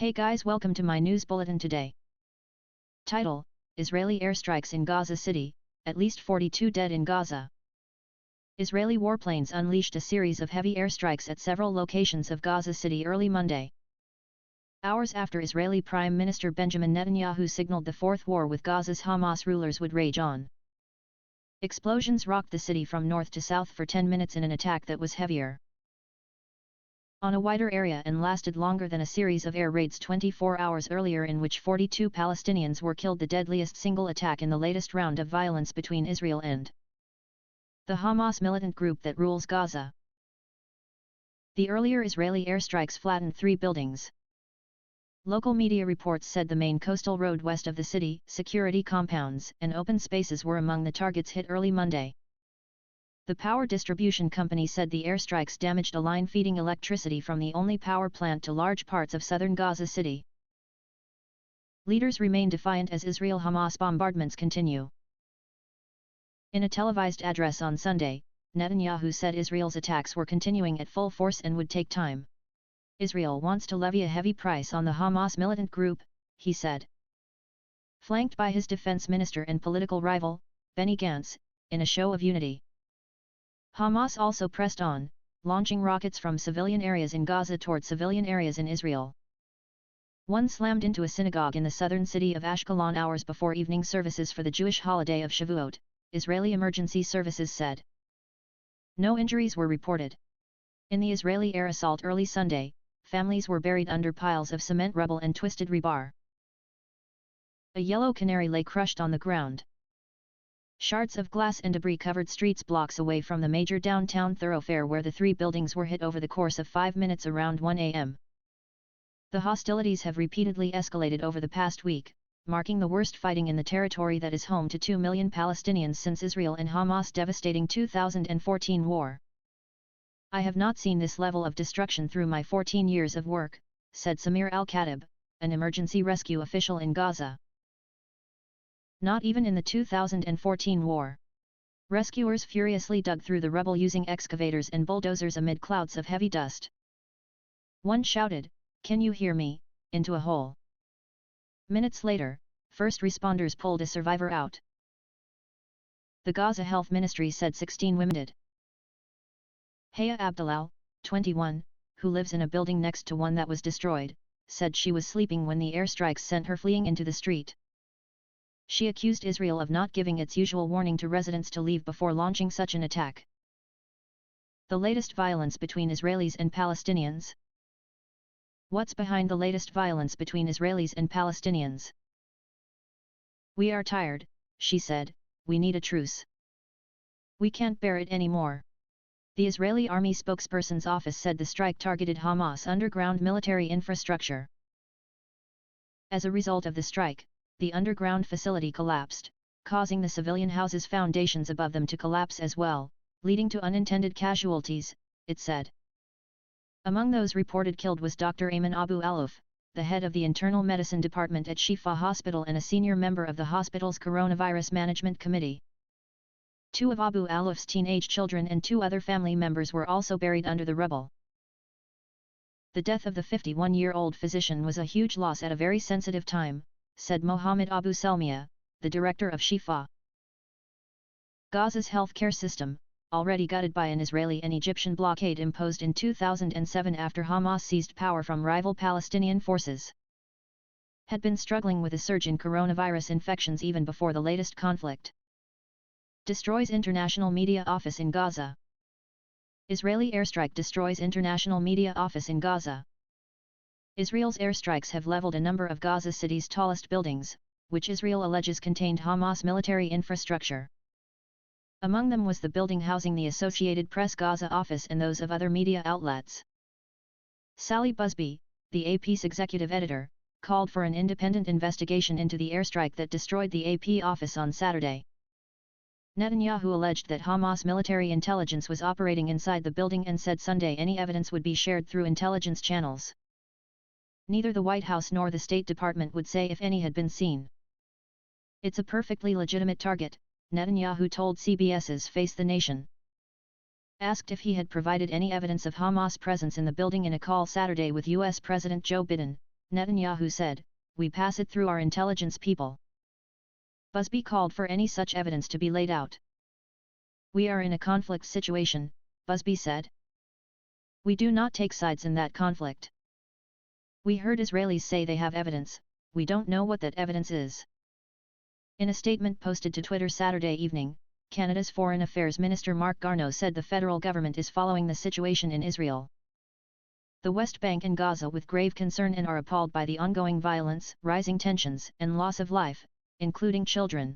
Hey guys, welcome to my news bulletin today. Title: Israeli airstrikes in Gaza City, at least 42 dead in Gaza. Israeli warplanes unleashed a series of heavy airstrikes at several locations of Gaza City early Monday. Hours after Israeli Prime Minister Benjamin Netanyahu signaled the fourth war with Gaza's Hamas rulers would rage on. Explosions rocked the city from north to south for 10 minutes in an attack that was heavier on a wider area and lasted longer than a series of air raids 24 hours earlier in which 42 Palestinians were killed, the deadliest single attack in the latest round of violence between Israel and the Hamas militant group that rules Gaza. The earlier Israeli airstrikes flattened 3 buildings. Local media reports said the main coastal road west of the city, security compounds, and open spaces were among the targets hit early Monday. The power distribution company said the airstrikes damaged a line feeding electricity from the only power plant to large parts of southern Gaza City. Leaders remain defiant as Israel-Hamas bombardments continue. In a televised address on Sunday, Netanyahu said Israel's attacks were continuing at full force and would take time. Israel wants to levy a heavy price on the Hamas militant group, he said. Flanked by his defense minister and political rival, Benny Gantz, in a show of unity. Hamas also pressed on, launching rockets from civilian areas in Gaza toward civilian areas in Israel. One slammed into a synagogue in the southern city of Ashkelon hours before evening services for the Jewish holiday of Shavuot, Israeli emergency services said. No injuries were reported. In the Israeli air assault early Sunday, families were buried under piles of cement rubble and twisted rebar. A yellow canary lay crushed on the ground. Shards of glass and debris covered streets blocks away from the major downtown thoroughfare where the 3 buildings were hit over the course of 5 minutes around 1 a.m. The hostilities have repeatedly escalated over the past week, marking the worst fighting in the territory that is home to 2 million Palestinians since Israel and Hamas' devastating 2014 war. I have not seen this level of destruction through my 14 years of work, said Samir al-Khatib, an emergency rescue official in Gaza. Not even in the 2014 war. Rescuers furiously dug through the rubble using excavators and bulldozers amid clouds of heavy dust. One shouted, "Can you hear me?" into a hole. Minutes later, first responders pulled a survivor out. The Gaza Health Ministry said 16 women died. Haya Abdalal, 21, who lives in a building next to one that was destroyed, said she was sleeping when the airstrikes sent her fleeing into the street. She accused Israel of not giving its usual warning to residents to leave before launching such an attack. The latest violence between Israelis and Palestinians. What's behind the latest violence between Israelis and Palestinians? We are tired, she said, we need a truce. We can't bear it anymore. The Israeli army spokesperson's office said the strike targeted Hamas' underground military infrastructure. As a result of the strike, the underground facility collapsed, causing the civilian houses' foundations above them to collapse as well, leading to unintended casualties, it said. Among those reported killed was Dr. Ayman Abu Alouf, the head of the internal medicine department at Shifa Hospital and a senior member of the hospital's coronavirus management committee. 2 of Abu Alouf's teenage children and 2 other family members were also buried under the rubble. The death of the 51-year-old physician was a huge loss at a very sensitive time, said Mohammed Abu Selmia, the director of Shifa. Gaza's healthcare system, already gutted by an Israeli and Egyptian blockade imposed in 2007 after Hamas seized power from rival Palestinian forces, had been struggling with a surge in coronavirus infections even before the latest conflict. Destroys international media office in Gaza. Israeli airstrike destroys international media office in Gaza. Israel's airstrikes have leveled a number of Gaza City's tallest buildings, which Israel alleges contained Hamas military infrastructure. Among them was the building housing the Associated Press Gaza office and those of other media outlets. Sally Busby, the AP's executive editor, called for an independent investigation into the airstrike that destroyed the AP office on Saturday. Netanyahu alleged that Hamas military intelligence was operating inside the building and said Sunday any evidence would be shared through intelligence channels. Neither the White House nor the State Department would say if any had been seen. It's a perfectly legitimate target, Netanyahu told CBS's Face the Nation. Asked if he had provided any evidence of Hamas' presence in the building in a call Saturday with U.S. President Joe Biden, Netanyahu said, "We pass it through our intelligence people." Busby called for any such evidence to be laid out. "We are in a conflict situation," Busby said. "We do not take sides in that conflict. We heard Israelis say they have evidence, we don't know what that evidence is." In a statement posted to Twitter Saturday evening, Canada's Foreign Affairs Minister Marc Garneau said the federal government is following the situation in Israel, the West Bank and Gaza with grave concern and are appalled by the ongoing violence, rising tensions, and loss of life, including children.